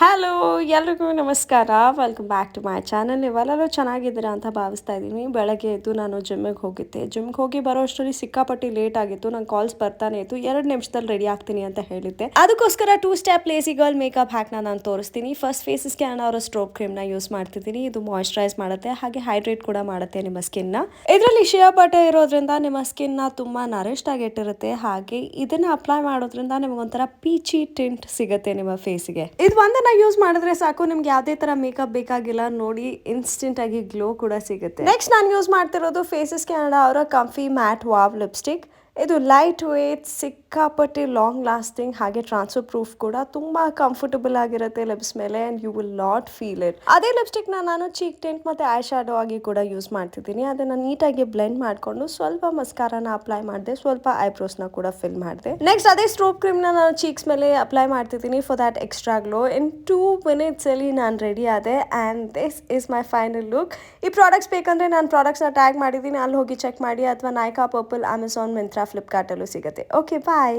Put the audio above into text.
Hello ಎಲ್ರಿಗೂ ನಮಸ್ಕಾರ. Welcome back to my channel. ನೀವೆಲ್ಲರೂ ಚೆನ್ನಾಗಿದ್ದೀರಾ ಅಂತ ಭಾವಿಸ್ತಾ ಇದ್ದೀನಿ. ಬೆಳಗ್ಗೆ ಎದ್ದು ನಾನು ಜಿಮ್ಮಿಗೆ ಹೋಗಿದ್ದೆ. ಜಿಮ್ಗೆ ಹೋಗಿ ಬರೋ ಅಷ್ಟರಲ್ಲಿ ಸಿಕ್ಕಾಪಟ್ಟಿ ಲೇಟ್ ಆಗಿತ್ತು. ನಂಗೆ ಕಾಲ್ಸ್ ಬರ್ತಾನೆ ಇತ್ತು. 2 ನಿಮಿಷದಲ್ಲಿ ರೆಡಿ ಆಗ್ತೀನಿ ಅಂತ ಹೇಳಿದ್ದೆ. ಅದಕ್ಕೋಸ್ಕರ 2 ಸ್ಟೆಪ್ ಲೇಸಿ ಗರ್ಲ್ ಮೇಕಪ್ ಹ್ಯಾಕ್ನ ನಾನು ತೋರಿಸ್ತೀನಿ. ಫಸ್ಟ್ ಫೇಸಸ್ಗೆ ನಾನು ಅವರ ಸ್ಟ್ರೋಬ್ ಕ್ರೀಮ್ನ ಯೂಸ್ ಮಾಡ್ತಿದ್ದೀನಿ. ಇದು ಮಾಯ್ಶ್ಚರೈಸ್ ಮಾಡುತ್ತೆ ಹಾಗೆ ಹೈಡ್ರೇಟ್ ಕೂಡ ಮಾಡುತ್ತೆ ನಿಮ್ಮ ಸ್ಕಿನ್ನ. ಇದರಲ್ಲಿ ಶಿಯಾ ಬಟರ್ ಇರೋದ್ರಿಂದ ನಿಮ್ಮ ಸ್ಕಿನ್ನ ತುಂಬಾ ನರಿಷ್ಡ್ ಆಗಿ ಇಟ್ಟಿರುತ್ತೆ. ಹಾಗೆ ಇದನ್ನ ಅಪ್ಲೈ ಮಾಡೋದ್ರಿಂದ ನಿಮಗೊಂಥರ ಪೀಚಿ ಟಿಂಟ್ ಸಿಗುತ್ತೆ ನಿಮ್ಮ ಫೇಸ್ಗೆ. ಇದು ಒಂದನ್ನ ಯೂಸ್ ಮಾಡಿದ್ರೆ ಸಾಕು, ನಿಮ್ಗೆ ಯಾವುದೇ ತರ ಮೇಕಪ್ ಬೇಕಾಗಿಲ್ಲ. ನೋಡಿ, ಇನ್ಸ್ಟೆಂಟ್ ಆಗಿ ಗ್ಲೋ ಕೂಡ ಸಿಗುತ್ತೆ. ನೆಕ್ಸ್ಟ್ ನಾನು ಯೂಸ್ ಮಾಡ್ತಿರೋದು ಫೇಸಸ್ ಕ್ಯಾನಡಾ ಅವರ ಕಂಫಿ ಮ್ಯಾಟ್ ವಾವ್ ಲಿಪ್ಸ್ಟಿಕ್. ಇದು ಲೈಟ್ ವೇಟ್, ಸಿಕ್ಕಾಪಟ್ಟೆ ಲಾಂಗ್ ಲಾಸ್ಟಿಂಗ್ ಹಾಗೆ ಟ್ರಾನ್ಸ್ಫರ್ ಪ್ರೂಫ್ ಕೂಡ. ತುಂಬಾ ಕಂಫರ್ಟಬಲ್ ಆಗಿರುತ್ತೆ ಲಿಪ್ಸ್ ಮೇಲೆ and you will not feel it. ಅದೇ ಲಿಪ್ಸ್ಟಿಕ್ ನಾನು ಚೀಕ್ ಟಿಂಟ್ ಮತ್ತೆ ಐ ಶಾಡೋ ಆಗಿ ಕೂಡ ಯೂಸ್ ಮಾಡ್ತಿದ್ದೀನಿ. ಅದನ್ನ ನೀಟಾಗಿ ಬ್ಲೆಂಡ್ ಮಾಡ್ಕೊಂಡು ಸ್ವಲ್ಪ ಮಸ್ಕಾರಾನ ಅಪ್ಲೈ ಮಾಡಿದೆ, ಸ್ವಲ್ಪ ಐಬ್ರೋಸ್ನ ಕೂಡ ಫಿಲ್ ಮಾಡಿದೆ. ನೆಕ್ಸ್ಟ್ ಅದೇ ಸ್ಟ್ರೋಬ್ ಕ್ರೀಮ್ ನಾನು ಚೀಕ್ಸ್ ಮೇಲೆ ಅಪ್ಲೈ ಮಾಡ್ತಿದ್ದೀನಿ for that extra glow. In 2 minutes ಅಲ್ಲಿ ನಾನು ರೆಡಿ ಆದೆ and this is my final look. ಈ ಪ್ರಾಡಕ್ಟ್ಸ್ ಬೇಕಂದ್ರೆ ನಾನು ಪ್ರಾಡಕ್ಟ್ಸ್ನ ಟ್ಯಾಗ್ ಮಾಡಿದ್ದೀನಿ, ಅಲ್ಲಿ ಹೋಗಿ ಚೆಕ್ ಮಾಡಿ, ಅಥವಾ ನೈಕಾ, ಪರ್ಪಲ್, ಅಮೆಝಾನ್, ಮಿಂತ್ರಾ, ಫ್ಲಿಪ್ಕಾರ್ಟಲ್ಲೂ ಸಿಗುತ್ತೆ. ಓಕೆ, ಬಾಯ್.